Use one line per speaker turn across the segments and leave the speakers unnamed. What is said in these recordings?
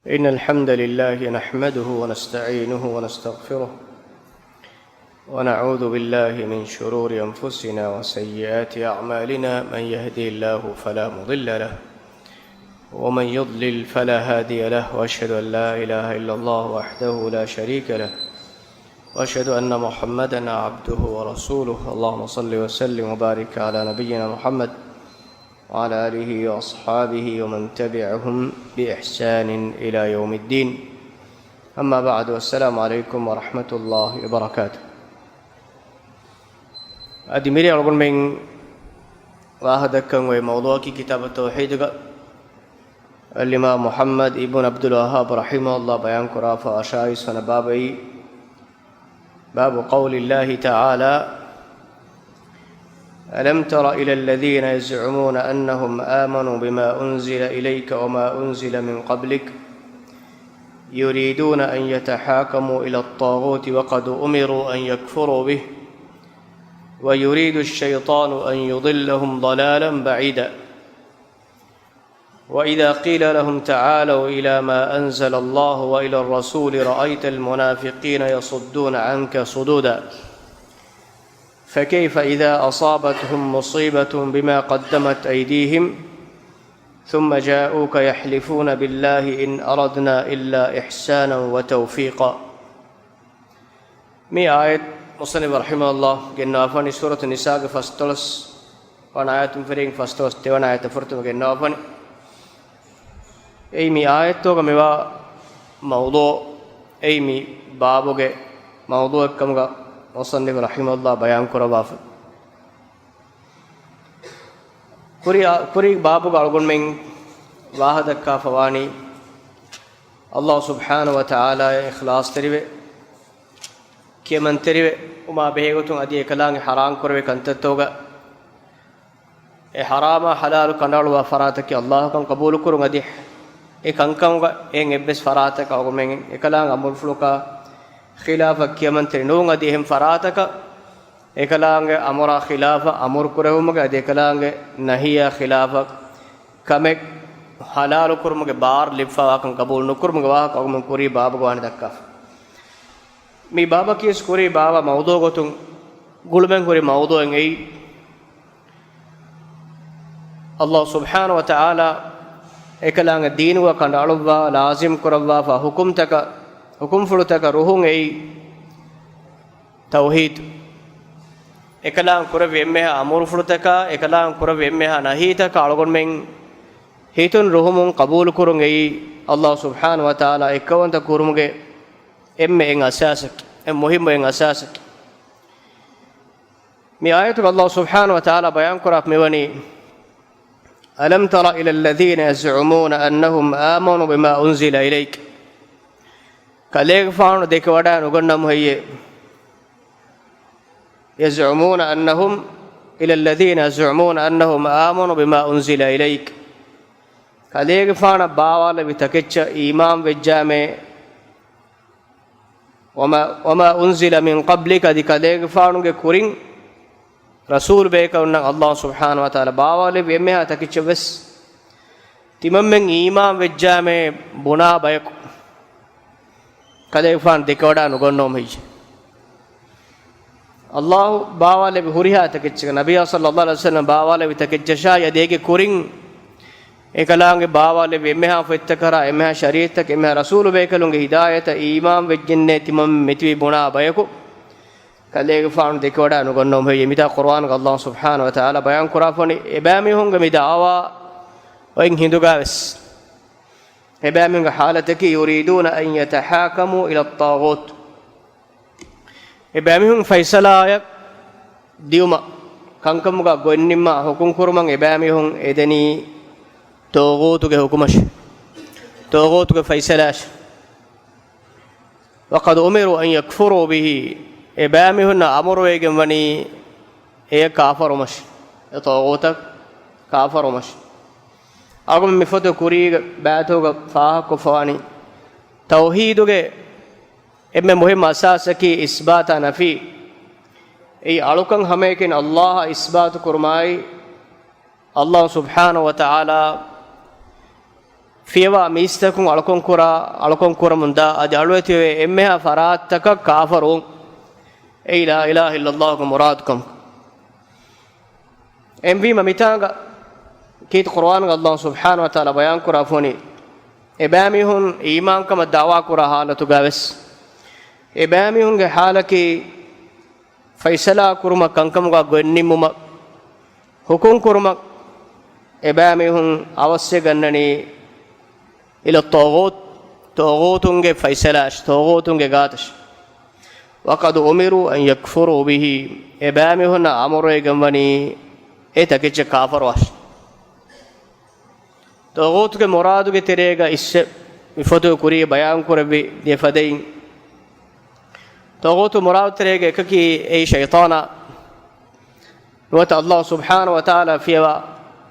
إن الحمد لله نحمده ونستعينه ونستغفره ونعوذ بالله من شرور أنفسنا وسيئات أعمالنا من يهدي الله فلا مضل له ومن يضلل فلا هادي له وأشهد أن لا إله إلا الله وحده لا شريك له وأشهد أن محمدا عبده ورسوله اللهم صل وسلم وبارك على نبينا محمد وعلى آله وأصحابه ومن تبعهم بإحسان إلى يوم الدين أما بعد والسلام عليكم ورحمة الله وبركاته أدميري أقول من واحدكم وموضوع كتاب التوحيد الإمام محمد ابن عبد الوهاب رحمه الله بيان كرافة أشايس فنبابي باب قول الله تعالى ألم تر إلى الذين يزعمون أنهم آمنوا بما أنزل إليك وما أنزل من قبلك يريدون أن يتحاكموا إلى الطاغوت وقد أمروا أن يكفروا به ويريد الشيطان أن يضلهم ضلالا بعيدا وإذا قيل لهم تعالوا إلى ما أنزل الله وإلى الرسول رأيت المنافقين يصدون عنك صدودا فكيف إذا أصابتهم مصيبة بما قدمت أيديهم ثم جاءوك يحلفون بالله إن أردنا إلا إحسانا وتوفيقا مي آية مصنف رحمه الله قلنا أفني سورة النساء فاستلس وانا آية فريق فاستلس تيوانا آية فرتم قلنا أفني أي مي آية توقع موا موضوع أي مي بابوغ موضوع كمغا مصنف رحمه الله بيان كرباف كوري بابوغ ألغن من واحد كافواني الله سبحانه وتعالى إخلاص تريبه كيمن تريبه وما بهيغتون أدي كلام حرام كربه كنتتوغا حرام حلال كنالو وفراتك الله كان قبول كرون أدي كنكمغا إبس فراتك أو من كلام أمور فلوكا خلاف كيمن ترينون أدي هم فراتك كلام أمورا خلاف أمور كرهمغا أدي كلام نهيا خلاف كمك حلال كرمغا بار لفا كان قبول نكرمغا واه أو من كوري بابغوان دكاف می بابا کیس کوری بابا موضوع گتون گلمن کوری موضوع انگی الله سبحانه وتعالى ekalaanga deenuwa kandaluwa lazim kurawwa fa hukum fulutaka ruhun ei tauhid ekalaang kurawe emmeha amur fulutaka ekalaang kurawe emmeha nahitaka algon men hitun ruhumun qabul kurun ei Allah subhanahu wa ta'ala ekawanta kurumuge emme en asasak em muhimmo en asasak mi ayatu Allah subhanahu wa ta'ala bayan kuraf mewani ألم تر إلى الذين يزعمون أنهم آمنوا بما أنزل إليك كليك فانو ديك ودا نغنم هي يزعمون أنهم إلى الذين يزعمون أنهم آمنوا بما أنزل إليك كليك فانا باوال بتكتش إيمان وجامع وما أنزل من قبلك دي كليك فانو كورين رسول بيكون الله سبحانه وتعالى باوالي بيمها تكيتشبس تممن إيمان وجامع بنا بيك كذا يفان دكودا نقولنهم هيج الله باوالي بهوريها تكيتش نبي صلى الله عليه وسلم باوالي بتكيتشا يديك كورين إكلانge باوالي بيمها فتكرا إمها شريعتك إمها رسول بيكلون هداية إيمان وجنة تمم متوي بنا بيكو كليك فان دكودا نقولنهم هي ميتا قرآن الله سبحانه وتعالى بيان كرافوني إبامي هم ميتا أوا وإن هندوغاس إبامي حالتك يريدون أن يتحاكموا إلى الطاغوت إبامي هم فيصلا ديوما كانكمغا غونيما حكم كرمان إبامي هم إدني طاغوتك حكمش طاغوتك فيصلاش وقد أمروا أن يكفروا به إبامي هن أمر ويجن وني هي كافر ومش طاغوتك كافر ومش أقوم مفتو كوري باتوغ فاه كفواني توحيدوغ إما مهم أساسكي إثبات نفي أي ألوكن هميكن الله إثبات كرماي الله سبحانه وتعالى fiyawa mistakun alkon kura munda adi alwetiwe emmeha farattaka kafarun ei la ilaha illallah ko muradkum emvi mamitanga kit qur'an ga allah subhanahu wa taala bayan kura foni ebamihun iman kama dawa kura halatu gaves ebamihun ge halaki faisala kuruma kankam ga gonnimuma hukum kuruma ebamihun avasya gannani ila tawutunge faisalash tawutunge gatash waqad umiru an yakfuru bihi ebamihun amru gamani etakiche kafarwash tawutuge muraduge terega isse ifoto kuri bayan kurabi defadain tawutu murad terega ekaki ei shaytana nuwata allah subhanahu wa taala fiwa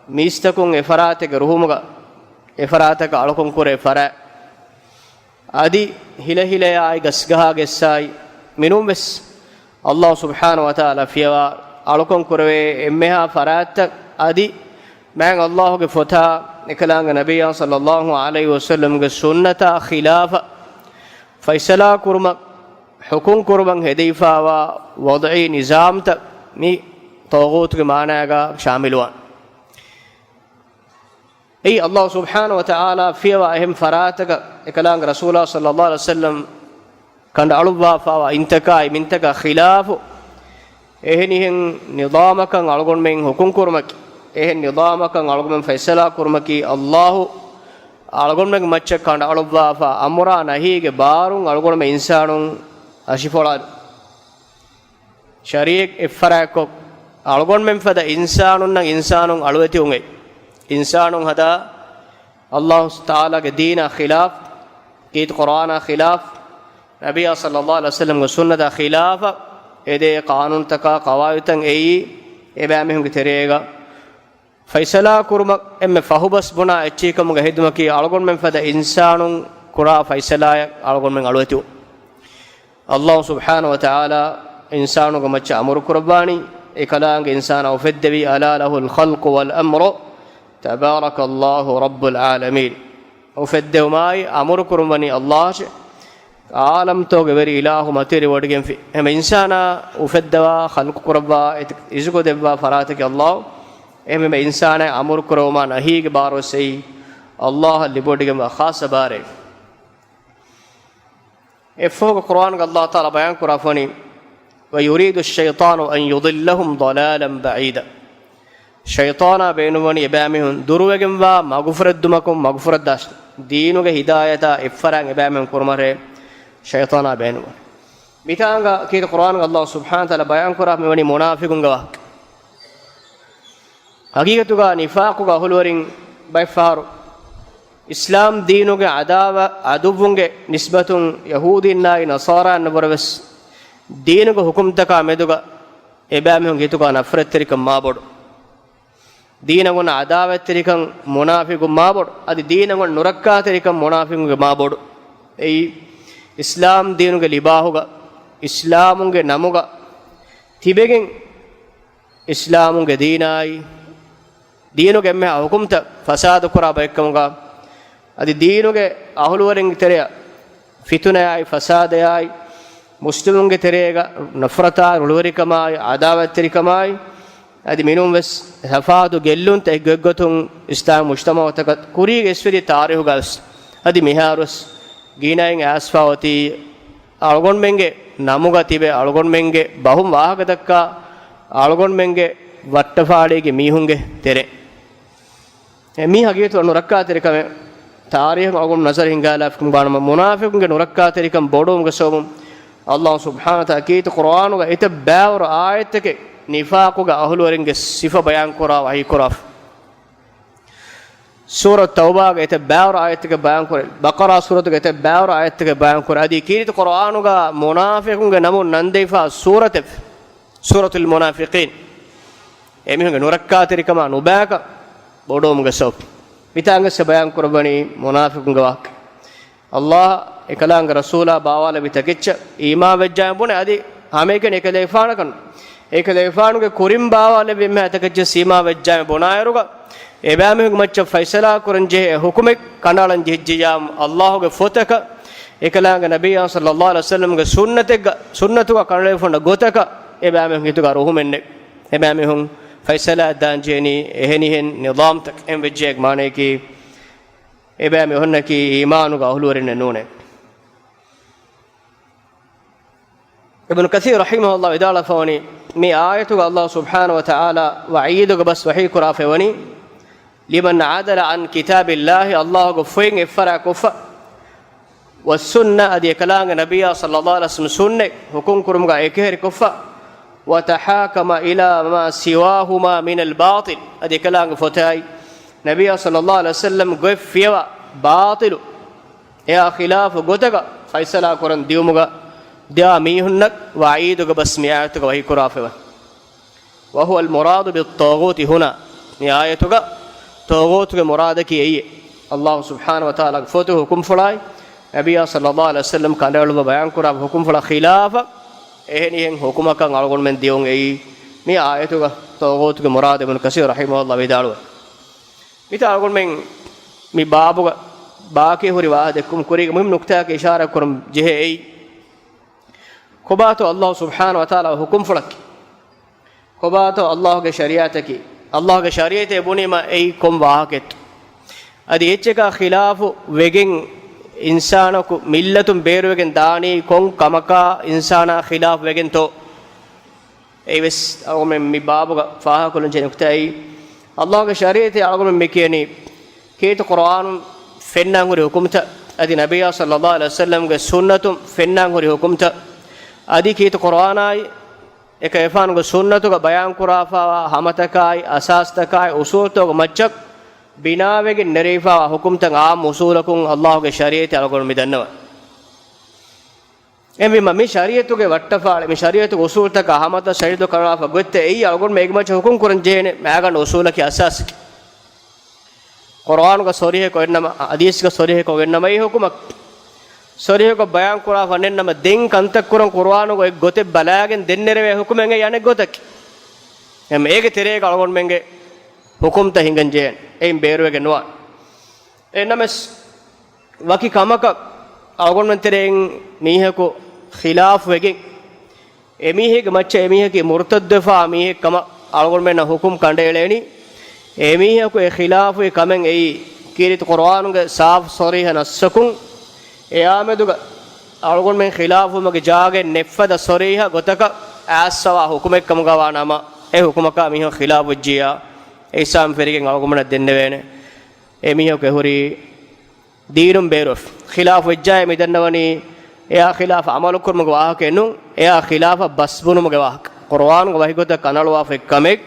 mistakun efarate ruhumuga efarata ka alukon kure fara adi hila ay gasgaha gessai minum bes allah subhanahu wa taala fiwa alukon kure emmeha farata adi man allah ge fota nikalanga nabiyya sallallahu alaihi wasallam ge sunnata khilafa faisala kurma hukum kurban hedaifa wa wad'i nizamta mi taghut ge maana ga shamilwan ei allah subhanahu wa taala fiwa ehm farataka ekalang rasulullah sallallahu alaihi wasallam kanda aluwa fawa intaka mintaka khilafu ehnihen nidamakan algon men hukum kurmaki ehen nidamakan algon men faisala kurmaki allah algon men maccha kanda aluwa fa amura nahige barun algon men insanun ashifola shariek iffarako algon men fada insanun nan insanun alweti unge इंसानों हदा अल्लाह ताला के दीन खिलाफ कीत कुरान खिलाफ नबी सल्लल्लाहु अलैहि वसल्लम के सुन्नत खिलाफ एदे कानून तका कवायतन एई एबामे हम तेरेगा फैसला कुर्म एम फहुबस बुना एचीकम गहिदम की अलगोन में फद इंसानों कुरा फैसला अलगोन में अलवतु अल्लाह सुब्हानहु व तआला इंसानों को मच्चा अमर कुर्बानी एकलांग इंसान औफदवी अला लहुल खल्क वल अम्र تبارك الله رب العالمين وفدوا ماي امر كرمني الله عالم تو غير اله متر ودگم في هم انسانا وفدوا خلق قربا ازكو دبا فراتك الله هم انسان امر كرما نهي بارو سي الله لبودگم خاص باره افوق القران الله تعالى بيان كرافني ويريد الشيطان ان يضلهم ضلالا بعيدا shaytana beenumani ebamehun duruwegemwa magufraddumakum magufraddash deenuge hidayata iffaran ebamehun kurmare shaytana beenuma mitanga kit qur'an allah subhanahu wa taala bayan kura mewani munafiqunga wa hagigatuga nifaquga hulwarin bayfaru islam deenuge adawa aduvunge nisbatun yahudinna nasara nabarves deenuge hukumtaka meduga ebamehun gituga nafratterikam mabodu deenangon adawattirikan munafiqum mabod adi deenangon nurakkaatirikan munafiqunge mabod ei islam deenuge libahuga islamunge namuga tibegen islamunge deenai deenuge emme hukumta fasad kura baekkamuga adi deenuge ahuluwarin tereya fitunayai fasadayai muslimunge terega nafrata ruluwarikamai adawattirikamai adi minum ves hafadu gellun te goggotun islam mujtama taka kuri esveri tarihu gas adi miharus ginain asfawati algon menge namuga tibe algon menge bahum wahaga dakka algon menge wattafaadege mihunge tere mi hagetu nurakka terikame tarihu algon nazar hingala afkum banama munafiqunge nurakka terikam bodum gasovum allah subhanahu wa ta'ala kit qur'anu ga ite bawr ayatake nifaquga ahulwaringe sifa bayan kura wahi kuraf surah tauba ga ite bawr ayatike bayan kura baqara surah ga ite bawr ayatike bayan kura adi kit qur'anu ga munafiqunge namun nandeifa suratul munafiqin emihunge nurakka terikama nubaka bodum gasop mitanga se bayan kurbani munafiqunge wa allah ekalanga rasula bawala bitakeccha iman vejjam bune adi ameken ekale faana kan ekale efanuge kurim baawale bimme atakajje sima wejjame bonairuga ebame macca faisala kuranje hukume kanalan jihjiyam Allahuge fotaka ekalaanga nabiyya sallallahu alaihi wasallam ge sunnatuga kanale fonda gotaka ebame hituga ruhumenne ebame hun faisala danjeni eheni hen nizam tak em wejjek mane ki ebame honna ki imanuga ahluwarine nune ibn kathir rahimahullah idala fawani mi ayatuga Allah subhanahu wa ta'ala wa'iduga bas wahi kurafewani liman adala an kitabillahi Allah go fuing ifara kufa was sunna adi kalanga nabiyya sallallahu alaihi wasallam sunne hukum kurumga ekher kufa wa tahakama ila ma siwahuma min al batil adi kalanga fotai nabiyya sallallahu alaihi wasallam go fiwa batilu ya khilaf gotaga faisala kuran diumuga dia mihunnak wa'iduga bas mi ayatuga wahi kurafewa wa huwa al murad bit taghut huna mi ayatuga taghut ge murad ki eye Allah subhanahu wa ta'ala fotu hukum fulai nabiyya sallallahu alaihi wasallam kandalu bayan kura hukum fula khilafa ehni hen hukumakan algon men diun ei mi ayatuga taghut ge murad ibn kasir rahimahullah bidalu mita algon men mi babuga baaki huri wa dekum kuri muhim nukta ke ishara kurum jehe ei kobato Allah subhanahu wa ta'ala hukum fulak kobato Allah ge shariataki Allah ge shariate bunima ei kom wahaket adi echeka khilafu wegen insanaku millatum beruwegen daani kon kamaka insana khilaf wegen to ei wes algom mi babuga faha kulun jenuktai Allah ge shariate algom me kiyani keet Qur'an fennan huri hukumta adi nabiyya sallallahu alaihi wasallam ge sunnatum fennan huri hukumta adi keet Qur'anai eka efan go sunnatu ga bayan kurafa hamatakai asastakai usulto majjak binawege nerifa hukumtan aam usulakun Allah ge shariate algon midannawa embi mami shariatu ge wattafaale mi shariatu usul ta hamata sharidu karafa gotte ei algon megmach hukum kuran jene magan usulaki asas Qur'an ga sorihe ko ennama hadis ga sorihe ko ennama ei hukumak sorihe ko bayan kurafa nennama den kantak kuran Qur'an go ek gote balagen dennereve hukumen e yane gotak em ege tere ga algon menge hukum ta hingan jen em beruwege nuwa ennames waki kamaka algon men tereng mihe ko khilaf wege emihe ge macca emihe ke murtadfa mihe kama algon men hukum kandeleni emihe ko e khilaf e kamen ei kirit Qur'an ge saaf sorihe nassakun eyameduga algon men khilafu mage jaage neffada soriha gotaka assawa hukumek kamuga nama e hukumaka miho khilafu jiya isam ferigen algomna denne wene emiho ke huri diinum berof khilafu jay midannawani eya khilaf amalu kurmuga wahake nu eya khilafa basbunu muge wahak Qur'an go wahigota kanalwa fekkamek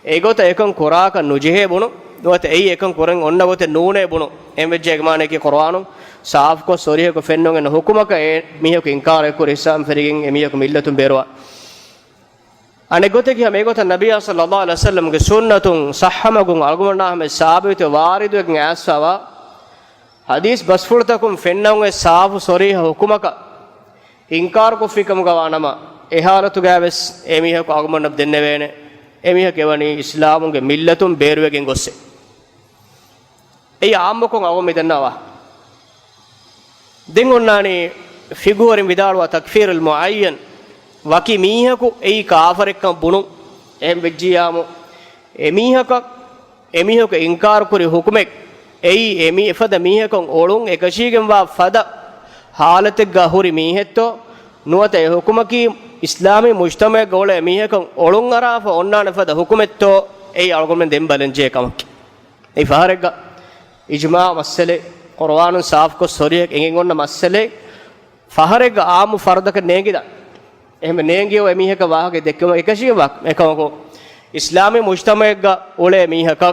egota ekon quraka nujehe bunu dote ei ekon kuren onna gote nuune bunu emvejje egmane ki Qur'anu saaf ko sorihe ko fennongen hukumaka e miho ko inkar e kur isam ferigen emiho ko millatum berwa ane gote ki me gota nabiyya sallallahu alaihi wasallam ge sunnatun sahhamagun algumna me sabit waridu ek asawa hadis basfurtakum fennonge saaf sorihe hukumaka inkar ko fikam gawanama ehalatu gaves emiho ko agumna denne wene emiho kewani islamunge millatum beruwegen gosse ei ammokon awme dennawa dingonnani figurin vidalwa takfir al muayyan waki mihaku ei kafarekkam bunu em vejjiyamu emihaku inkar kuri hukumek ei emi efada mihakon olun ekashigen wa fada halatek ga huri mihetto nuwata e hukumaki islami mujtama gole emihakon olun arafa onnana fada hukumetto ei algomen dem balenje kamak ei faharega ijma masale Qur'anun saaf ko soriyek engen onna masale faharega aamu fardaka neegida ehme neegiyo emihaka wahage dekkama ekashigen wa ekawko islami mujtama ga ole emihaka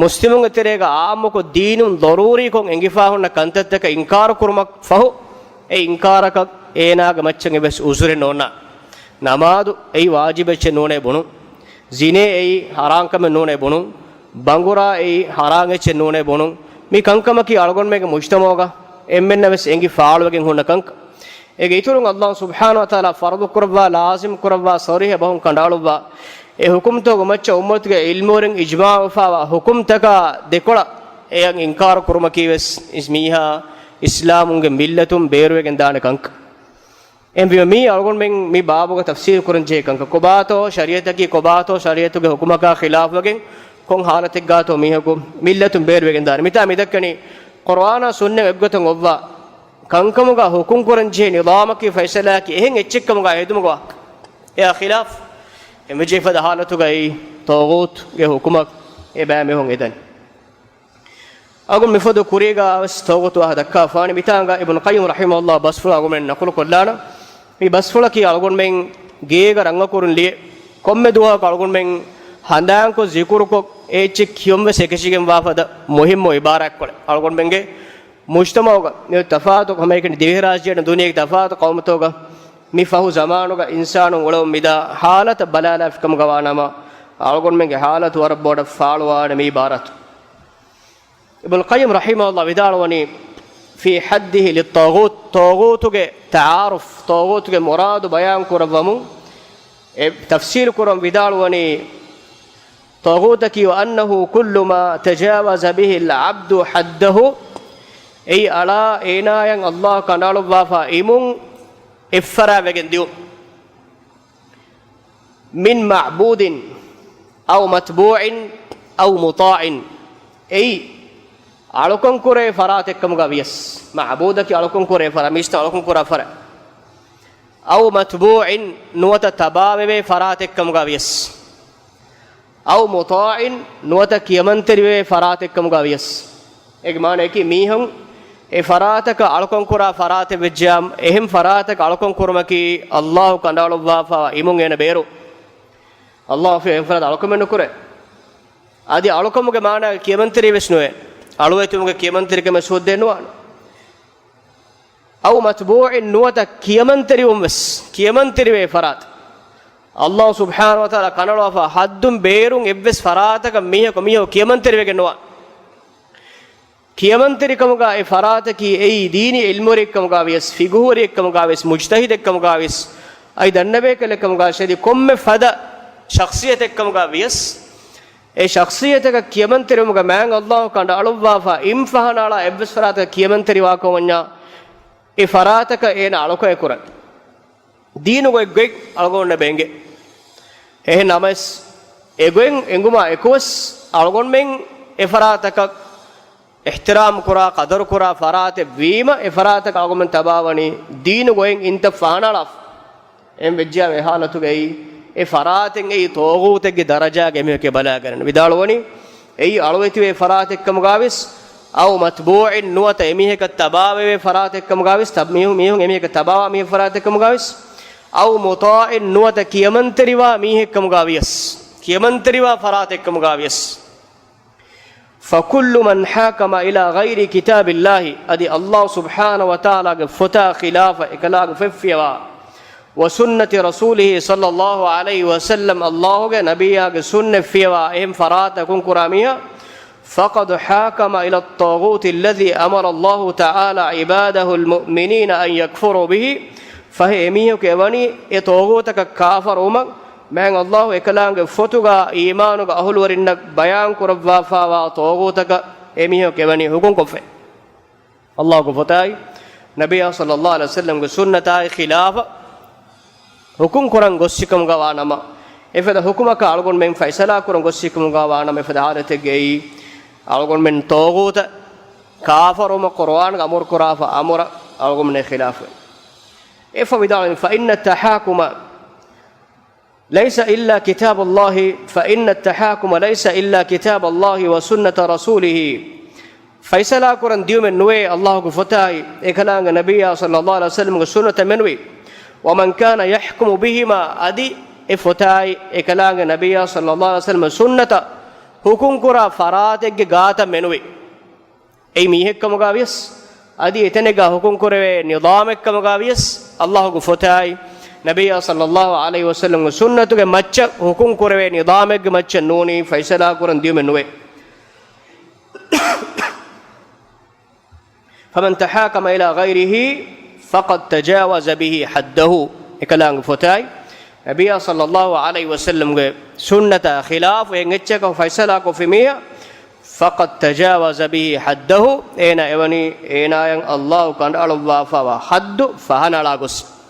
muslimun eterega aamuko deenun daruri kon engifa honna kantattaka inkar kurumak fahu e inkaraka eenaga macchen ebes usure nonna namadu ei wajibeche none bunu zine ei harankame none bunu bangura ei harangeche none bunu mi kankamaki algon mege mujtamoga emmenna wes engi faaluwegen honna kank ege iturun Allah subhanahu wa taala fardu kurwa lazim kurwa sariha bahun kandaluwa e hukum to gomaccha ummatge ilmoren ijma' fa hukum taka dekola eyan inkar kurma kiwes ismiha islamunge millatum beruwegen dana kank embi mi algon men mi babuga tafsir kurun je kank kobato shariataki kobato shariatuge hukumaka khilaf wagen kon halatek gato mihaku millatum beruwegen dana mita midakkani qur'ana sunna webgoton ovva kankamuga hukum kurun je nidamaki faisalaki ehen echchekkamuga hedumuga ya khilaf emje fada halatuga ei taghut ge hukumak e ba mehon edan agum mifadu kuriga taghut wa dakka fani mitanga ibn qayyim rahimahullah basfula agum men naqul kollana mi basfula ki algon men geega ranga kurun liye komme duha algon men handan ko zikuru ko eche kiyomwe sekeshigen wafada muhimmo ibarak kole algon menge mujtamauga ne tafaatu hamaiken divirajiyan duniyage tafaatu qawmatoga mi fahu zamanuga insanu ulum mida halat balala fikam gawanama algon menge halat war boda faalwaana mi barat ibn qayyim rahimahullah vidalwani fi haddihi lit-taghut taghutuge ta'aruf taghutuge murad bayan kurawmu e tafsir kuram vidalwani taghutaki wa annahu kullu ma tajawaza bihi al-'abdu haddahu ay ala enayan Allah kandalu wafa imun iffara wegen diu min ma'budin aw matbu'in aw muta'in ay alukon kure farat ekkam gaviyas ma'budaki alukon kure fara mista alukon kura fara aw matbu'in nuwata tabawe farat ekkam gaviyas aw muta'in nuwata kiyamanteri farat ekkam gaviyas ek mane ki mihun e farataka alukon kura farate vejjam ehem farataka alukon kurmaki Allah kandalu wafa imun ena beru Allah fi ehem farat alukon men kure adi alukomuge mana kiyamanteri vesnuwe aluwetumuge kiyamanteri ke mesud denwa aw matbu'in nuwata kiyamanteri umves kiyamanteri ve farat Allah subhanahu wa taala kandalu wafa haddum berun evves farataka miho kiyamanteri ve genwa kiyamanteri kamuga e farata ki ei dini ilmore kamuga ves figuhore kamuga ves mujtahid kamuga ves ai dannabe kale kamuga shadi komme fada shakhsiyat kamuga ves e shakhsiyat ka kiyamanteri muga man Allah kanda alwa fa imfahanala evs farata kiyamanteri wa komanya e farata ka ena aloko e kura dinu go geg algonne benge e namas egoen enguma ekos algon men e farata ka ihtiram kura qadar kura farate vima e farata ka algon men tabawani dinu goen inta fahanala em vejja me halatu gei e faraten ei togutege daraja ge meke bala garan vidalwani ei alweti ve farate kam gavis aw matbu'in nuwata emihe ka tabawe ve farate kam gavis tabmihu mihun emihe ka tabawa mi farate kam gavis aw muta'in nuwata kiyamantariwa mihe kam gavis kiyamantariwa farate kam gavis فكل من حاكم الى غير كتاب الله ادي الله سبحانه وتعالى فتا خلاف اكلاغ ففيوا وسنة رسوله صلى الله عليه وسلم الله نبيه سنة فيها إهم فراتكم كرامية فقد حاكم إلى الطاغوت الذي أمر الله تعالى عباده المؤمنين أن يكفروا به فهي أميه كيواني طاغوتك كافر أمك من الله إكلانك فتوغا إيمانك أهل ورنك بيان كربا فاوا طاغوتك أميه كيواني حكم كفه الله كفتاي نبيه صلى الله عليه وسلم سنة خلافة hukum kuran gossikum gawanama efada hukumaka algon men faisala kuran gossikum gawanama efada halate gei algon men toguta kafaruma qur'an amur qurafa amura algon men khilaf efa bidal fa inna at-tahakuma laysa illa kitab Allah fa inna at-tahakuma laysa illa kitab Allah wa sunnat rasulih faisala kuran diumen nuwe Allah ku fatai ekalanga nabiyya sallallahu alaihi wasallam ku sunnata menwi ومن كان يحكم بهما ادي افتاي اكلانگ نبي صلى الله عليه وسلم سنة حكم كرا فراتك غاتا منوي اي ميهكم غاويس ادي اتنگا حكم كرے نظامكم غاويس الله کو فتاي نبي صلى الله عليه وسلم سنة کے مچ حكم كرے نظامك مچ نوني فیصلہ کرن دیو منوي فمن تحاكم الى غيره فقد تجاوز به حده إكلام فتاي نبي صلى الله عليه وسلم سنة خلاف ينجتك فيصلك في مية فقد تجاوز به حده أين إبني أين الله كان الله فوا حد فهنا لاغس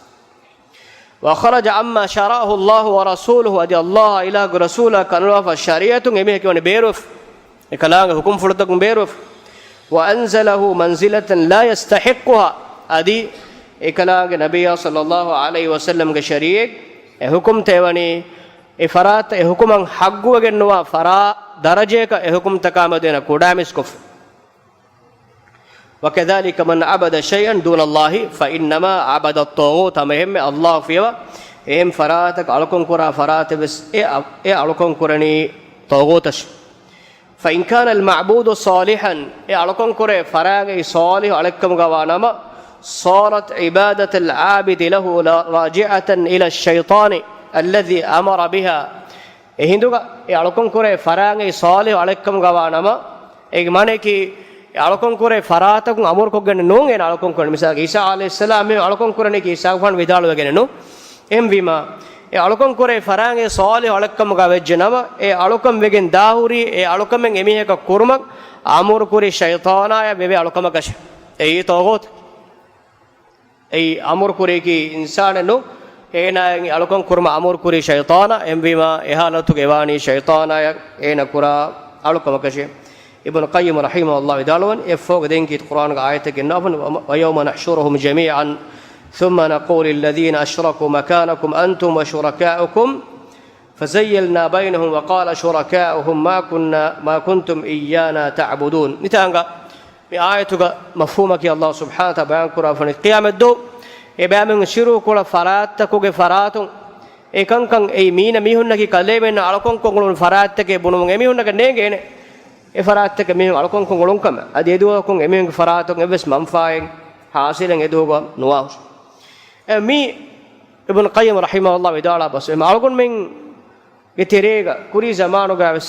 وخرج عما شرعه الله ورسوله ودي الله إلى رسوله كان الله فالشريعة يميه كون بيروف إكلام حكم فرتكم بيروف وأنزله منزلة لا يستحقها أدي إكلام النبي صلى الله عليه وسلم كشريعة حكم تيواني إفرات حكم حق وجنوا فرا درجة كحكم تكامدنا كودامس كف وكذلك من عبد شيئا دون الله فإنما عبد الطاغوت مهم الله فيها إهم فراتك علىكم كرا فرات بس علىكم كرني طاغوتش فإن كان المعبود صالحا علىكم كرا فراغ صالح عليكم غوانما صارت عبادة العابد له راجعة إلى الشيطان الذي أمر بها هندوغا علىكم كرا فراغ صالح عليكم غوانما إجمانكي علىكم كرا فراتكم أمور كوجن نون علىكم كرا مثال عيسى عليه السلام علىكم كرا نكي عيسى فان بدال وجن نو إم بما علىكم كرا فراغ صالح عليكم غوجنما علىكم وجن داهوري علىكم من إميه كورمك أمور كرا الشيطان يا بيبي علىكم كش أي طاغوت أي أمور كرا كي إنسان نو هنا علىكم كرما أمور كرا الشيطان إم بما إهانة جواني الشيطان يا هنا كرا علىكم كش ابن القيم رحمه الله دالون يفوق دينك القرآن آياتك النافن ويوم نحشرهم جميعا ثم نقول للذين أشركوا مكانكم أنتم وشركاؤكم فزيلنا بينهم وقال شركاؤهم ما كنتم إيانا تعبدون نتانغا بآياتك مفهومك يا الله سبحانه وتعالى بيان قرآن قيام الدو إبامن شروع كل فراتك فراتون إكان كان أي مين ميهنك كلمين علىكم كونغلون فراتك بنوم ميهنك نيجين إفراتك ميهن علىكم كونغلون كم أديدوا كونغ ميهن فراتون إبس منفعين حاصلين يدوغا نواش مي ابن القيم رحمه الله تعالى بس علىكم من كتيريغا كوري زمانو غاس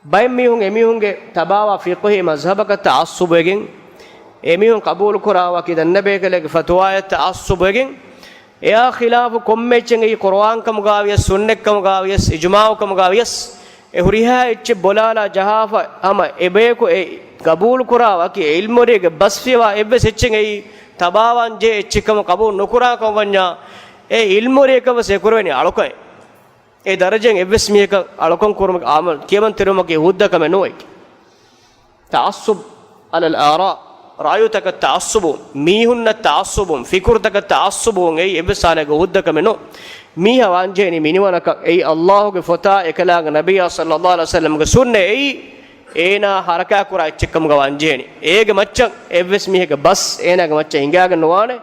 بايم ميهن تباوا فقه مذهبك تعصب وجين ميهن قبول كرا وكذا النبي كلك فتوى تعصب وجين يا خلاف كمّيشين القرآن كم غاويس سنة كم غاويس إجماع كم غاويس هريها إتش بولالا جهافا أما إبيكو قبول كرا وكي علم ريك بس فيها إبس إتشين تباوان جي إتش كم قبول نكرا كم ونيا علم ريك بس يكرويني علوكاي درجة إبس ميك علوكم كرم عمل كيمان ترمك يهودا كم نويك تعصب على الآراء رأيتك التعصب ميهن التعصب فكرتك التعصب أي إبس على يهودا كم نو ميها وانجيني مينوانك أي الله كفتا إكلاغ نبي صلى الله عليه وسلم كسنة أي إينا حركة كرا إتشكم كوانجيني إيج ماتشان إبس ميهك بس إينا كماتشان إنجاغ نوانه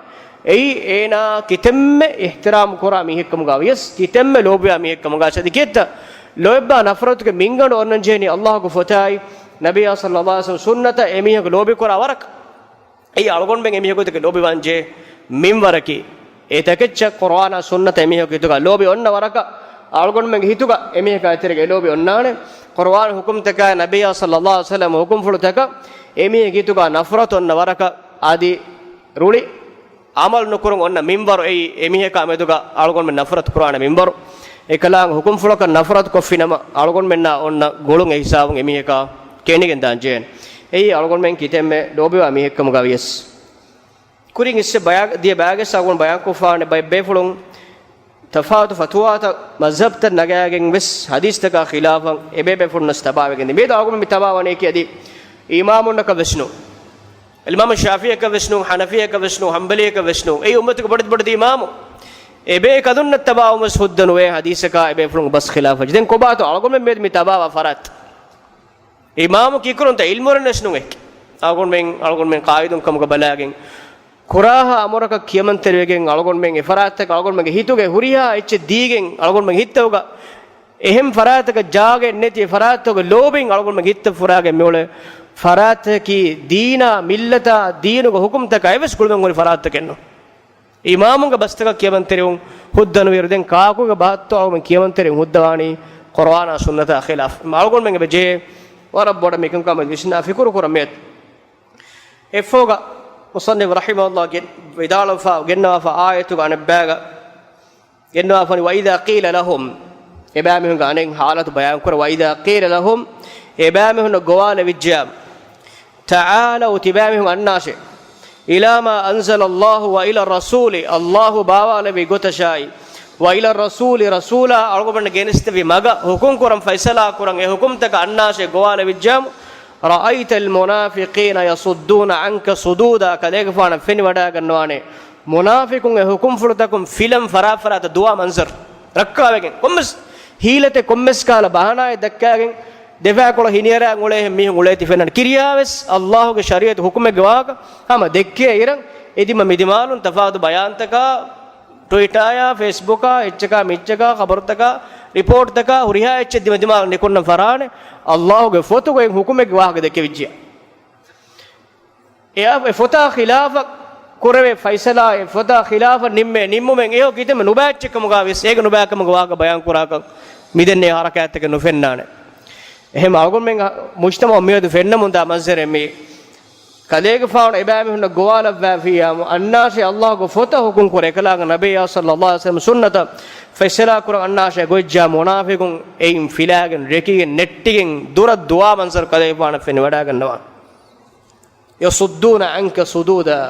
أي إينا كتم احترام كرا ميهكم غاويس كتم لوبيا ميهكم غاويس دكيتا لوبا نفرتك مينغان أورنجيني الله كفتاي نبي صلى الله عليه وسلم سنة إميهك لوبي كرا ورك أي ألغون بين إميهك تك لوبي وانجي ميم وركي إتكتش قرآن سنة إميهك تك لوبي أن ورك ألغون بين هيتوك إميهك تك لوبي أنانه قرآن حكم تك نبي صلى الله عليه وسلم حكم فلتك إميهك تك نفرت أن ورك آدي رولي عمل نكرون أن منبر أي إميه كامدوغا ألغون من نفرت قرآن منبر إكلام حكم فلك النفرت كفينما ألغون منا أن غولون إحساب إميه كا كينيكن دانجين أي ألغون من كتيم دوبي وإميه كم غاويس كورين إسه بياع دي بياع ساقون بياع كفان بيفلون تفاوت فتوات مذهب تنجاعين بس حديث تكا خلافا إبى بيفلون استباعين بيد ألغون متباعون كيادي إمامنا كبشنو الإمام الشافعي كبشنو حنفية كبشنو حنبلي كبشنو أي أمتك بدت إمامه إبى كذون التباع مسهودن وين حديثك إبى فلون بس خلافه جدًا كوباتو ألغون من بيد متباع فرات إمام كيكرون تعلم ورنشنو إيك ألغون من قائدون كم قبلاعين كراها أمورك كيمان تريعين ألغون من فراتك ألغون من هيتوك هوريها إتش ديعين ألغون من هيتوكا إهم فراتك جاعة نتي فراتك لوبين ألغون من هيت فراغ ميوله فرات کی دینا ملتا دینو حکم تک ایوس کولمن گونی فرات تکنو اماموں کا بستک کیمن تریون خودن ویردن کاکو کا بہتو او من کیمن تریون خودوانی قرآن سنت خلاف مالگون من بجے ورب بڑا میکن کا مجلسنا فکر کرمیت افوگا musannif rahimahullah vidalafa gennafa ayatu ganabbaga gennafa wa idha qila lahum ebamihun ganen halatu bayan kor wa idha qila lahum ebamihun gowala vijjam ta'alu tibamihun annashe ila ma anzala Allah wa ila rasuli Allah bawala bi gotashai wa ila rasuli rasula algobanna geniste vi maga hukum kuram faisala kuran e hukum taka annashe gowala vijjam ra'aita al munafiqina yasudduna anka sududa kadega fana feni wada ganwane munafiqun e hukum furtakum film farafarata dua manzar rakkawegen kommes hilate kommes kala bahana e dakkagen defa kola hiniyara ngule mi ngule tifenan kiriyaves Allah ge shariat hukume gwaga hama dekke iran edima midimalun tafawud bayantaka Twitter ya Facebook ka echka michka khabar taka report taka huriha ech dimal nikonna farane Allah ge foto ge hukume gwaga dekke vijja ya fota khilafa kurave faisala fota khilafa nimmen eho kiteme nubachkam gaves ege nubakam gwaga bayan kuraka midenne harakat ke nufennane එහෙම අල්ගොන් මෙන් මුජ්තමා මියද ෆෙන්න මුන්දා මන්සරෙ මේ කලේග ෆාවන එබෑමි හුන්න ගෝවාල වැෆියාම අන්නාෂේ අල්ලාහ් ගෝ ෆොත හුකුම් කර එකලාග නබිය සල්ලල්ලාහු අලයිහි වසල්ලම් සුන්නත ෆයිසලා කුර අන්නාෂේ ගොජ්ජා මුනාෆිකුන් එයින් ෆිලාගෙන් රෙකිගෙන් නෙට්ටිගෙන් දුර දුවා මන්සර් කලේග ෆාවන ෆෙන්න වඩා ගන්නවා යසුද්දුන අන්ක සුදූදා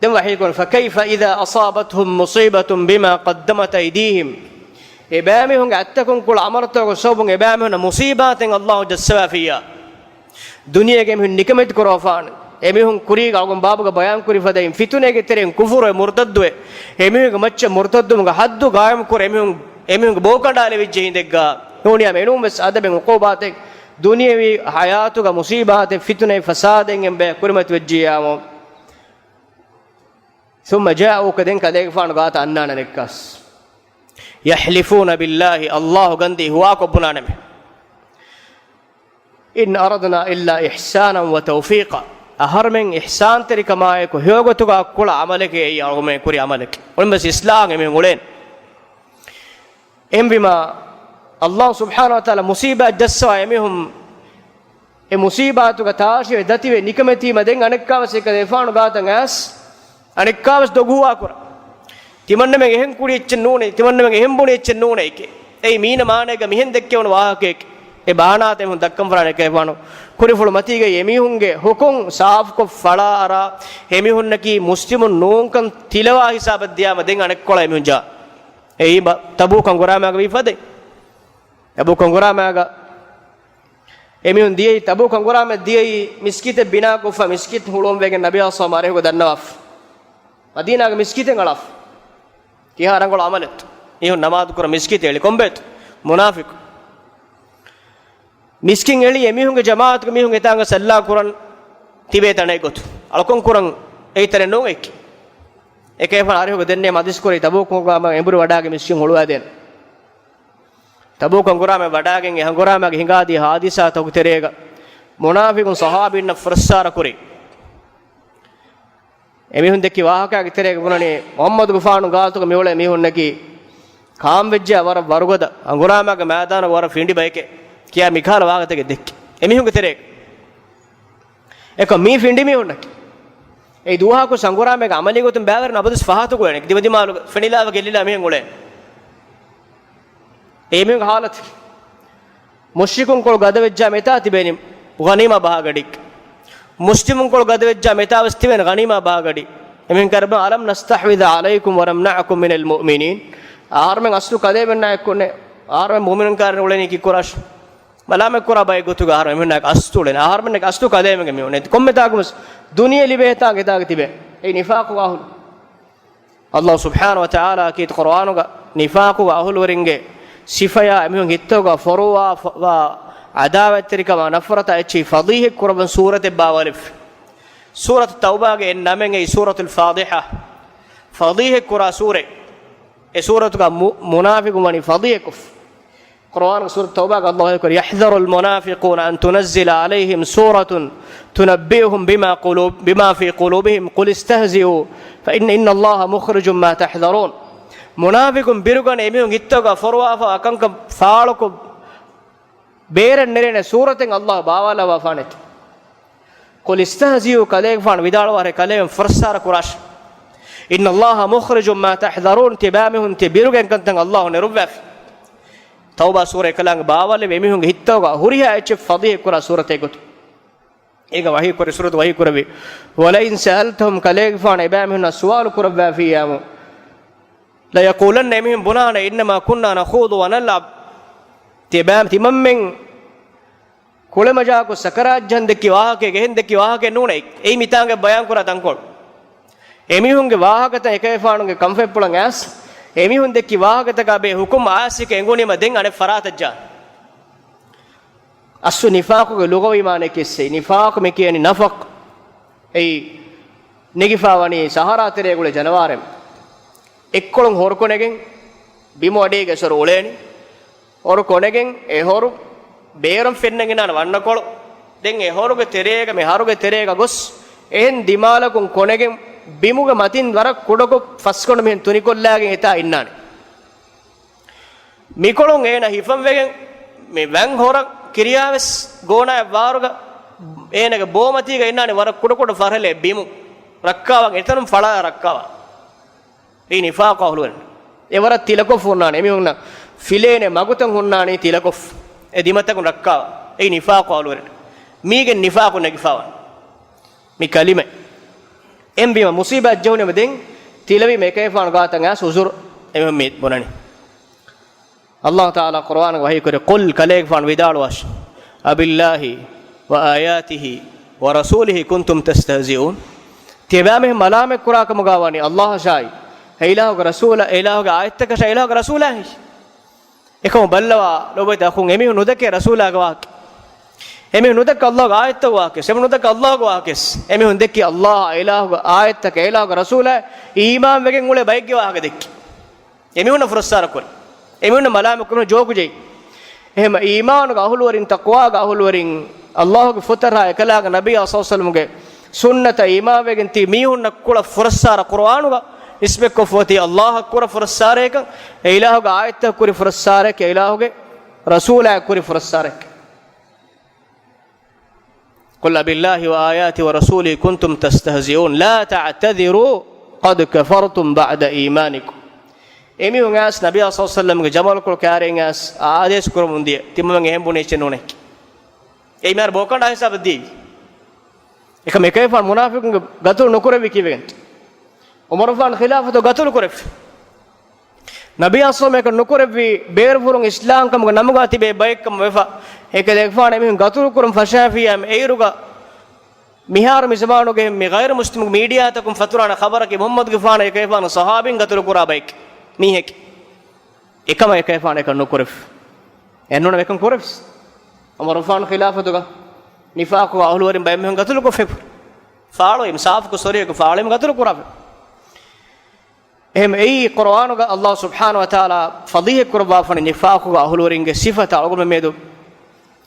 දැන් වහීකුන් ෆකයිෆ ඉදා අසාබත්හුම් මුසීබතුන් බිමා क़ද්දමත් අයිදීහිම් ebamihun attakun kul amarto sobun ebamihun musibaten Allah jassawa fiya duniyage mihun nikamet korofan emihun kuri galgon babuga bayan kuri fadaim fitunege teren kufuru murtaddu emihun macca murtaddu ga haddu gaam kur emihun bokandale vijje hindegga noniya menum mes adaben uqubate duniyawi hayatu ga musibate fitune fasaden embe kurimat vejjiyamo thumma ja'u kaden kadeg fan gata annana nekkas يحلفون بالله الله غندي هواكو بنانم إن أردنا إلا إحسانا وتوفيقا أهرمن إحسان تركما يكو هيوغتوغا كل عملك أي أرغمين كوري عملك ولمس إسلام من غولين إن بما الله سبحانه وتعالى مصيبة جسوا يميهم مصيباتك تاشي ودتي ونكمتي مدين أنكاوس كدفان غاتن أس أنكاوس دوغوا كورا timanne me ehen kuri echen nune timanne me ehen buni echen nune eke ei meena maanega mihen dekkewon wahake e bahanate mun dakkam farane ke wano kuri fulu matige emihunge hukum saaf ko fala ara emihunna ki muslimun noonkan tilawa hisabad diyama den anek kola emihunja ei tabu kangoramaga wifade tabu kangoramaga emihun diyei tabu kangorama diyei miskite bina ko fa miskit hulom wegen nabiy sallallahu alaihi wasallam dannawaf madina ga miskiten alaf kiharangol amalet iho namaz kura miskit eli kombet munafiq miskin eli emihunge jamaat ko mihunge tanga salla kuran tibe tanai gotu alkon kuran eitare non ek ekay fan ariho denne madis kori tabuk ko ma emburu wadage miskin holuwa den tabuk ngurame wadagen e ngurame ge hingadi hadisa togu terega munafiqun sahabinna farsara kori emihun dekki wahaka giterege bunani muhammad gufanu gaatuga mewle mihun naki kaam vejja war warugoda angurama ga maadana war findi bayke kiya mikhala wagatege dekki emihun giterege eko mi findi mihun naki ei duha ko sangurama ga amali gotum bagarna abadus fahatu ko ene divadi malu fenilava gelila mihun gole emihun halat mushrikun kol gada vejja meta tibeni ghanima bahagadik muslimun kol gadwejja metavas tiven ghanima baagadi emen karba alam nastahwid alaykum wa namna'akum min almu'minin armen aslu kade benna ekone armen mu'minun karne uleni ki korash malame kora bay gotu ga armen nak astulen armen nak astu kade men me onet kommetagumus duniya libehta gedaga tibe ei nifaq wa ahul Allah subhanahu wa ta'ala ki qur'anu ga nifaq wa ahul weringe sifaya emen hittoga forwa wa عداوة تركما نفرت أشي فضيه كربن سورة باولف سورة التوبة إنما هي سورة الفاضحة فضيه كرا سورة سورة منافق من فضيه كف قرآن سورة التوبة الله يقول يحذر المنافقون أن تنزل عليهم سورة تنبئهم بما في قلوبهم قل استهزئوا فإن الله مخرج ما تحذرون منافق بيرغن إميون هتوغا فروا فأكنك فالكم ಬೇರೆ ನೆರೆನೆ ಸೂರತೆಂ ಅಲ್ಲಾಹ್ ಬಾವಾಲ ವಫಾನೆತ್ قل استهزئوا كليك فان بدال واره كليم فرسار كراش إن الله مخرج ما تحذرون تبامهم تبيرون كنتن الله نربف توبة سورة كلام باول بيمهم هتوغا هوريها اتش فضيه كرا سورة تيكوت إيجا وحي كرا سورة وحي كرا بي ولئن سألتهم كليك فان إبامهم السؤال كرا بافيامو لا يقولن إمهم بنانا إنما كنا نخوض ونلعب تبام تممن كل ما جاكو سكرات جندكي واهكي جهندكي واهكي نوني أي ميتانغ بيان كرا تنقول එමිහුන්ගේ වාහකත එකේ ෆානුගේ කම්ෆෙප් පුලන් ඇස් එමිහුන් දෙකි වාහකත ගබේ හුකුම් ආසික එංගුනිම දෙන් අනේ ෆරාතජ්ජා අස්සු නිෆාකුගේ ලුගවි මානේ කිස්සේ නිෆාක් මේ කියන්නේ නෆක් ඒ නිගිෆාවනි සහරා තරේ ගුල ජනවාරෙම් එක්කොලන් හොරකොනෙගෙන් බිම වඩේගේ සර ඔලේනි හොරකොනෙගෙන් ඒ හොරු බේරම් ෆෙන්නගෙන යන වන්නකොළ දෙන් ඒ හොරුගේ තරේක මේ හරුගේ තරේක ගොස් එහෙන් දිමාලකුන් කොනෙගෙන් බිමුග මතින් වර කුඩකො ෆස්කොණ මෙන් තුනිකොල්ලාගෙන් එතා ඉන්නානේ මිකොලොන් එන හිෆම් වෙගෙන් මේ වැන් හොර කිරියාවස් ගෝනා වාරුග එනක බෝමතිග ඉන්නානේ වර කුඩකොඩ ෆරලේ බිමු රක්කාවන් එතනම් ඵලා රක්කාව ඒ නිෆාක අහලුවන් එවර තිලකොෆ් උන්නානේ එමිහුන්න ෆිලේනේ මගුතන් උන්නානේ තිලකොෆ් ඒ දිමතකුන් රක්කාව ඒ නිෆාක අහලුවන් මීගෙන් නිෆාකු නගිෆාවන් මේ කලිමේ එම්බිම මුසීබත් ජෝනෙම දෙන් තිලවි මේකේ ෆාන ගාතන් ඇස් උසුර් එමෙ මේ බොනනි අල්ලාහ් තාලා කුර්ආන වහී කර කුල් කලේක් ෆාන විදාල වශ අබිල්ලාහි වආයාතිහි වරසූලිහි කුන්තුම් තස්තහසිඋන් තිබාමෙ මලාමෙ කුරාකම ගාවනි අල්ලාහ් ශායි හයිලාහුගේ රසූල ඒලාහුගේ ආයත්තක ශයිලාහුගේ රසූලාහි එකම බල්ලවා ලොබේ දකුන් එමෙ නුදකේ රසූලාගේ වාක් එමෙ නුදක අල්ලාහගේ ආයත්ත වාකස් එමෙ නුදක අල්ලාහගේ වාකස් එමෙ හුන්දෙක්කි අල්ලාහ් ඒලාහුගේ ආයත්තක ඒලාහුගේ රසූලා ඊමාන් වෙගෙන් උලේ බයිග්ගේ වාහක දෙක්කි එමෙ උන ෆරස්සාර කොල් එමෙ උන මලාමකුන ජෝකුජේ එහෙම ඊමානුගේ අහුල් වරින් තක්වාගේ අහුල් වරින් අල්ලාහගේ ෆතරා එකලාගේ නබි අසල්ලමුගේ සුන්නත ඊමාන් වෙගෙන් ති මීහුන්න කුල ෆරස්සාර කුර්ආනුගේ ඉස්මෙක් කොෆෝති අල්ලාහ් කුර ෆරස්සාරේක ඒලාහුගේ ආයත්ත කුරි ෆරස්සාරේක ඒලාහුගේ රසූලා කුරි ෆරස්සාරේක قل بالله وآياته ورسوله كنتم تستهزئون لا تعتذروا قد كفرتم بعد إيمانكم එමි උංගස් නබි අසල්ලම් ගේ ජමල් කුල් කාරෙන් ඇස් ආදේශ කරමුන්දිය තිම්මන් එහෙම් බුනේ චෙනෝනේ ඒ මාර බෝකණ්ඩ හිසබ දී එක මේකේ ෆන් මුනාෆිකුන්ගේ ගතුල් නොකරවි කිවෙන්ට උමර් ෆන් ඛිලාෆතු ගතුල් කරෙෆ් නබි අසල්ලම් එක නොකරවි බේරපුරුන් ඉස්ලාම් කම නමුගා තිබේ බයික්කම වෙෆා ඒක දෙක්ෆාන එමි ගතුල් කරම් ෆෂාෆියම් ඒරුගා මිහාර මිසබානුගේ මේ ගෛර මුස්ලිම් මීඩියා තකුම් ෆතුරාන ඛබරකි මුහම්මද් ගෆාන එකේ ෆාන සහාබින් ගතුල් කරා බයික් මීහෙක් එකම එකේ ෆාන එක නොකරෙෆ් එන්නෝන එකම් කරෙෆ් උමර් ෆාන් ඛිලාෆතුගා නිෆාකු අහුල් වරින් බයි මෙහන් ගතුල් කොෆෙෆ් ෆාලෝ ඉම්සාෆ් කු සොරියක ෆාලෙම ගතුල් කරා එහෙම ඒ කුර්ආනුගා අල්ලාහ් සුබ්හානහු වතාලා ෆදීහ කුර්බා ෆන නිෆාකු අහුල් වරින්ගේ සිෆත අලගොම මේදු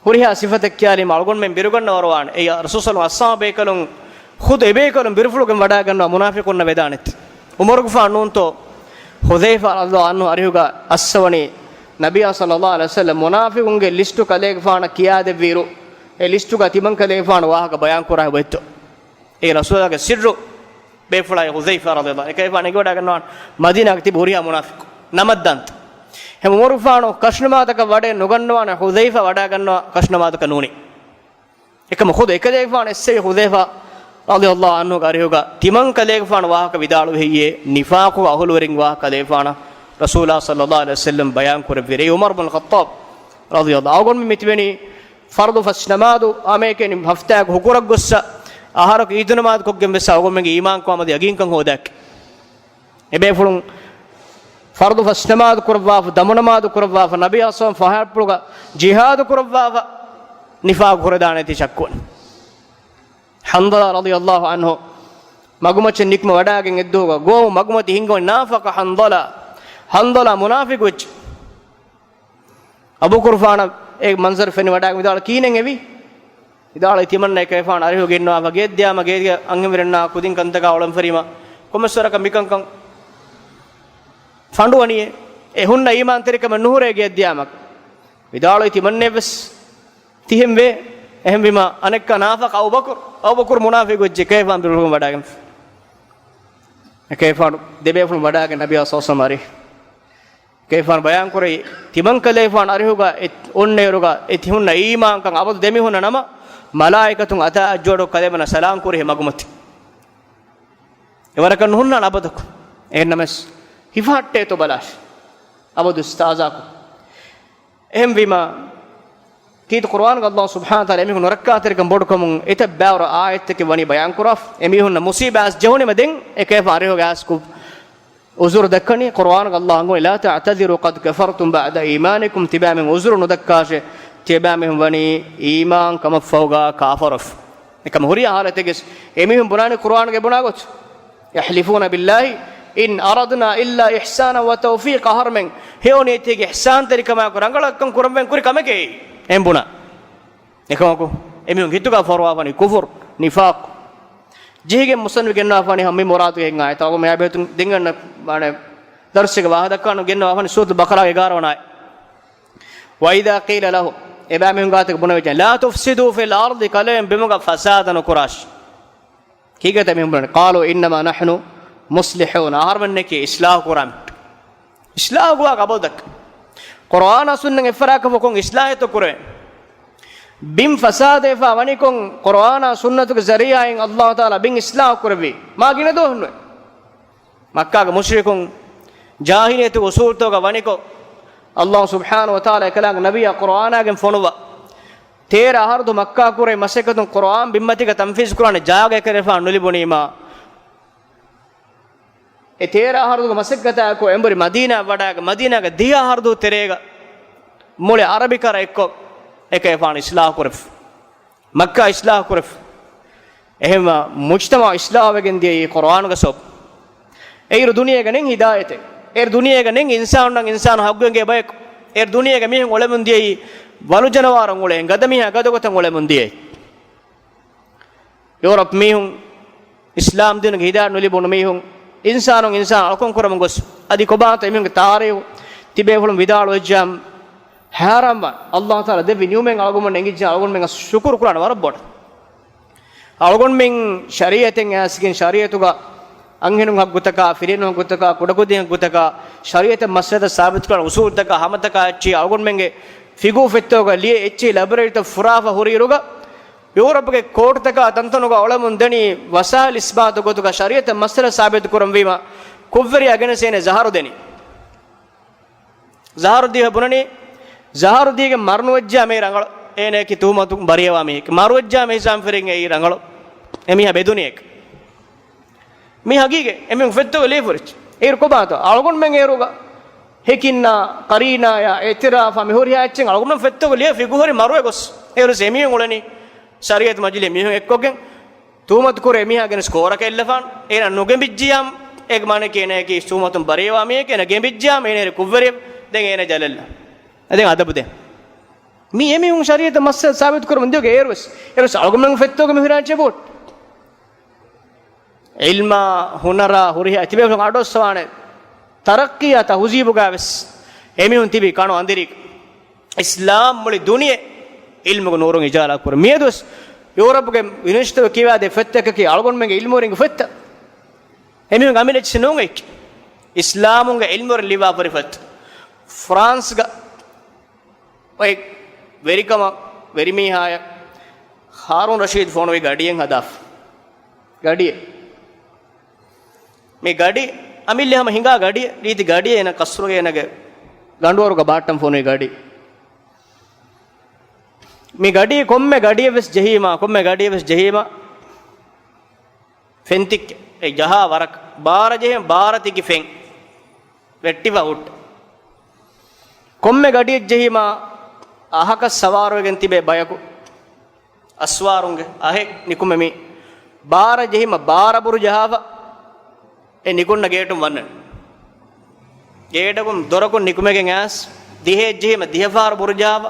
හුරියා සිෆත කියාලීම අලගොන් මෙන් බිරුගන්න වරවාන ඒ රසූල් අස්සාබේ කලුන් خود එබේ කලුන් බිරුෆුලුගෙන් වඩා ගන්නවා මුනාෆිකුන්න වේදානෙත් උමර් ගෆාන් නුන්තෝ හුදයිෆා රල්ලාහු අන්හු අරිහුගා අස්සවනි නබිය සල්ලල්ලාහු අලයිහි වසල්ලම් මුනාෆිකුන්ගේ ලිස්ට් කලේග ෆාන කියා දෙවිරු ඒ ලිස්ට් ක තිමන් කලේග ෆාන වාහක බයන් කරා වෙත්තෝ ඒ රසූලගේ සිර්රු බේෆුලයි හුදයිෆා රල්ලාහු එකේ ෆාන ගොඩා ගන්නවා මදීනාගේ තිබු හුරියා මුනාෆිකු නමද්දන්ත හැම උමර් ෆානෝ කෂ්ණමාතක වඩේ නොගන්නවාන හුදයිෆා වඩා ගන්නවා කෂ්ණමාතක නූනි එකම خود එක දෙක ෆාන එස්සේ හුදයිෆා රලියල්ලාහු අන්හු ගරියුගා තිමන් කලේග ෆාන වාහක විදාලු වෙහියේ නිෆාකු අහුල් වරින් වාහක කලේ ෆාන රසූලා සල්ලල්ලාහු අලයිහි වසල්ලම් බයන් කරවිරේ උමර් බින් ඛත්තාබ් රලියල්ලාහු අන්හු මිත්වෙනි ෆර්දු ෆස්නමාදු ආමේකෙනි හෆ්තාක හුකුරක් ගොස්ස ආහාරක ඊදුනමාද කොග්ගෙන් වෙස්ස අවගොම්මගේ ඊමාන් කොමද යගින්කන් හොදක් එබේ ෆුලුන් ෆර්දු ෆස්නමාද කුරවාෆ දමනමාද කුරවාෆ නබි අස්සම් ෆහප්පුග ජිහාද් කුරවාෆ නිෆාක් හොරදානති චක්කුන් හන්දලා රලියල්ලාහු අන්හු මගුමච නික්ම වඩාගෙන් එද්දෝග ගෝ මගුමති හිංගෝ නාෆක හන්දලා මුනාෆික් වෙච් අබු කුර්ෆාන ඒ මන්සර් ෆෙනි වඩාගෙන් විදාල කීනෙන් එවි විදාල ඉතිමන්න එකේ ෆාන අරිහු ගෙන්නවා වගේ දෙයාම ගේ අංගෙම වෙරන්නා කුදින් කන්තක ඔලම් ෆරීමා කොමස්වරක මිකංකං ෆඬුවණියේ එහුන්න ඊමාන්තරිකම නුහුරේ ගේ දෙයාමක් විදාල ඉතිමන්නේ වෙස් තිහෙම් වේ එහෙම බිම අනෙක්ක නාෆක අබු බකර් මුනාෆික් වෙච්ච කේෆාන් බිරුගම වඩාගෙන කේෆාන් දෙබේෆුන් වඩාගෙන නබි අසෝසමාරි කේෆාන් බයන් කරේ තිමන් කලේෆාන් අරිහුගා ඔන්නේරුගා එතිහුන්න ඊමාන් කන් අබදු දෙමිහුන්න නම මලායිකතුන් අත අජ්ජෝඩ කලෙමන සලාම් කුරේ මගුමති එවරකන් හුන්න අබදක එන්නමස් හිෆාට්ටේ තෝ බලාෂ් අබදු ස්තාසාකු එහෙම බිම කීත කුර්ආන් අල්ලාහ් සුබ්හානහු තාලා එමිහුන් රක්කාතරිකම් බොඩකමුන් එත බෑවර ආයත්තක වනි බයන් කරෆ එමිහුන් මුසීබාස් ජහුනෙම දෙන් එකේ ෆාරිහු ගාස් කුබ් උසුර දක්කනි කුර්ආන් අල්ලාහ් ගෝ ලා තඅතදිරු ඛද් කෆර්තුම් බඅද ඊමානිකුම් තිබාමෙන් උසුර නොදක්කාෂේ තිබාමෙන් වනි ඊමාන් කම ෆෞගා කාෆරෆ එකම හුරිය හාලතෙගස් එමිහුන් බුනානි කුර්ආන් ගේ බුනාගොත් යහ්ලිෆූන බිල්ලාහි ඉන් අරද්නා ඉල්ලා ඉහ්සාන ව තෞෆීක හර්මෙන් හේෝනේ තෙගේ ඉහ්සාන් තරිකම කරංගලක්කම් කුරම්ෙන් කුරි කමකේ embuna ekako emun hituga forwafani kufur nifaq jihige musanwi gennafani hammi muradu hen ay taw me abetun denganna mane darsiga wahadakkanu gennafani sura bakara 11 nay wa idha qila lahu eba men gatak bunawicha la tufsidu fil ardi kalam bimuga fasadan qurash kigata men bunan qalu inma nahnu muslihun harmanki islah quran islah gwa gabodak Qur'an sunnah ifraka fokon islah to kure bim fasade fa wanikon Qur'an sunnah ke zariya in Allah taala bin islah kurbi ma gine do hunwe makka ge mushrikun jahiliyatu usul to ga waniko Allah subhanahu wa taala kalang nabiya Qur'an gen fonuwa tera hardu makka kure masekatun Qur'an bimmati ga tanfiz Qur'an jaage kare fa nulibunima e tera hardu masaggata ko embori madina wadaga madina ga diya hardu terega mole arabikara ekko ekay fan islah kurf makka islah kurf ehma mujtama islah wegen diye qur'an ga sob eir duniya ga nen hidayate er duniya ga nen insan nan insan haggenge bay er duniya ga mehen olemun diye wanu janawaran ole gadamiha gadogotan olemun diye europe mehun islam din ga hidayat nulibun mehun insan alkon kuram gos adi kobata emin taariu tibe fulum vidalo jam haramba Allah taala devi nyumen algon engija algon men syukur kuran warabot algon men shariaten askin shariatuga anghenun haggutaka firinun haggutaka kodakudin haggutaka shariat masjid sabit kuran usul taka hamataka chi algon menge figu fettoga liye echi laborate furafa huriruga Europe ke court taka tantanuga olamun deni wasal isbat gotuga shariat masala sabit kuram wima kuvveri agene sene zaharu deni zaharu diha bunani zaharu dige marnu wajja me rangal ene ki tuhmatu bariyawa me maru wajja me sam fering ei rangal emi ha beduni ek mi hagige emi fetto lefurich er ko bato algon men eruga hekinna qarina ya etirafa me horiya echen algon fetto le figuhori maru egos eru semi ngolani shariat majile mihun ekkogen tumat kore miha gen score ka ellafan ena nogebijjiyam ek mane kene ki tumatun barewa me kene gebijjiyam ene kuvvere den ene jalalla aden adabude mi emihun shariat masal sabit kurum ndio erus algomen fetto ge mihiran chebot ilma hunara huriha tibe ado swane tarakkiya tahzibu gaves emihun tibi kanu andirik islam muli duniye ilmu noorun ijala kur miedus Europe ge university kiwa de fetteka ki algon menge ilmu ring fetta emi gamile chinonge islamun ge ilmu liwa parifat France ga oi verikama verimi haya Harun Rashid phone we gadiyen hadaf gadiye me gadi amille hama hinga gadiye riti gadiye ena kasruge ena ge ganduwaru ga bottom phone we gadi mi gadi komme gadiye ves jehima fentik e jaha warak bara jehem barati ki fen vettiva ut komme gadiye jehima ahaka sawarugen tibe bayaku aswarunge ahe nikume mi bara jehima bara buru jahava e nikunna geetum wannan geetakum dorakun nikumegen as dihe jehima dihafar burjab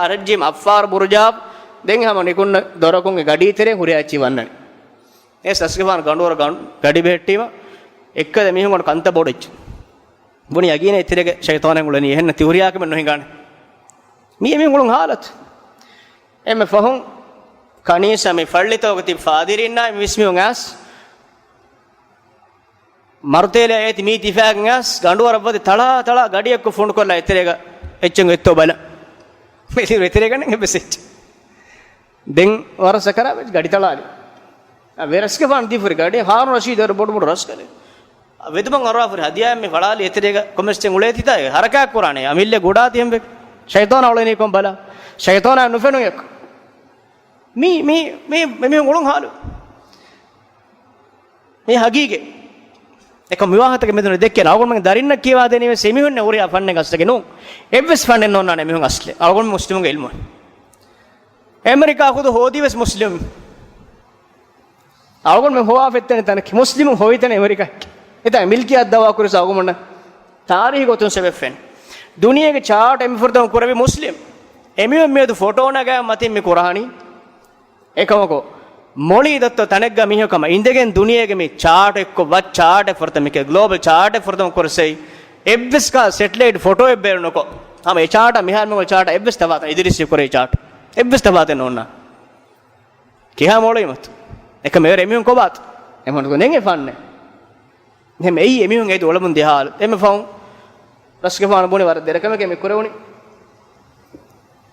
arajim affar burjab den hama nikunna dorakun gadi tere huriyachi wannan e saskevan gandora gadi behettima ekkada mihun kanta bodich buni agine iterege shaytanen ulani henna tiuriyakam no hingane mi emin ulun halat emme fahum kanisa mi fallito ti fadirinna mismi ungas martele ayati mi tifagangas gandu warabadi tala gadiyakku phone kolla eterega echchen etto bala meli eterega ne message den warasa kara gadi talali a veraske fan di fur gadi harun rashid er bodu raskale vedman arwa fur hadiya me walali eterega commerce ule tita haraka qurane amille goda tiembe shaytan awleni kom bala shaytan nufenu yak me ngulun halu me hagige එක විවාහතක මෙතන දෙක්කේ අවගොන් මම දරින්න කියවා දෙනේ සෙමිහුන්නේ උරියා ෆන්නේ ගස්සගේ නෝ එවස් ෆන්නේ නෝනානේ මෙහුන් අස්ලේ අවගොන් මුස්ලිමුගේ ඉල්මු ඇමරිකා ඛුද හෝදිවස් මුස්ලිම් අවගොන් මම හොවා ෆෙත්තනේ තන මුස්ලිමු හොයිතනේ ඇමරිකා එතන මිල්කියක් දවා කුරස අවගොන් තාරිහි ගොතුන් සෙබෙෆෙන් දුනියගේ චාට් එමි ෆර්දම් කුරවි මුස්ලිම් එමියෝ මේදු ෆොටෝ නගා මතින් මේ කුරානි එකමකෝ මොලි දත්ත තනග්ග මිහකම ඉන්දගෙන් දුනියගේ මේ chart එක්ක වත් chart ෆර්තම එක global chart ෆර්තම කරසයි එබ්ස් කා සැටලයිට් ෆොටෝ එබ්බෙරනකො ආම ඒ chart මිහාල් මො chart එබ්ස් තවත් ඉදිරිසි කරේ chart එබ්ස් තවත් නෝනා කියා මොලි මත එක මෙර එමිහුන් කොබත් එමොන් ගොනෙන් එෆන්නේ නෙම එයි එමිහුන් ඒ දොලමුන් දෙහාල එමෙ ෆෝන් රස්ක ෆාන බොනේ වර දෙරකම කෙමෙ කරවුනි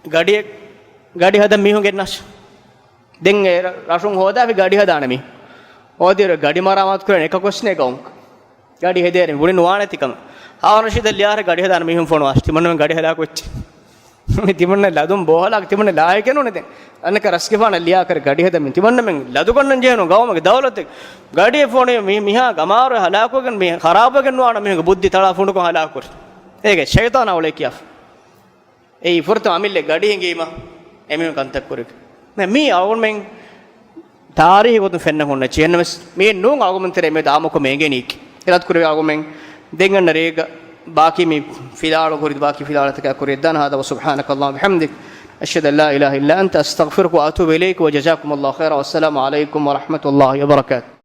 ගඩි හද මිහුන් ගෙන්නස් den rashun hoda vi gadi hadana mi odir gadi maramat kuren එක question එක උන් gadi hedere buni nuwane tikam awanashid liyare gadi hadana mi hum phone wasti manne gadi hada koch mi timanne ladum bohala timanne laayke no ne den annaka raske fana liya kar gadi hada mi timanne men ladu konnan jeno gawmage dawlat gadi phone mi miha gamaru halako gen mi kharaba gen nuwana mi buddhi tala phone ko halako ege shaytan awle kiya ei furtu amille gadi hingima emi kantak kurik me awon men taarihi gotun fenna honna chienna me nun awon tere me daamako mege nik elat kure awon men denganna rega baki me filalo kurid baki filalata ka kurid dan hada wa subhanaka allah bihamdik ashhadu an la ilaha illa anta astaghfiruka wa atubu ilayk wa jazakumullahu khairan wa assalamu alaykum wa rahmatullahi wa barakatuh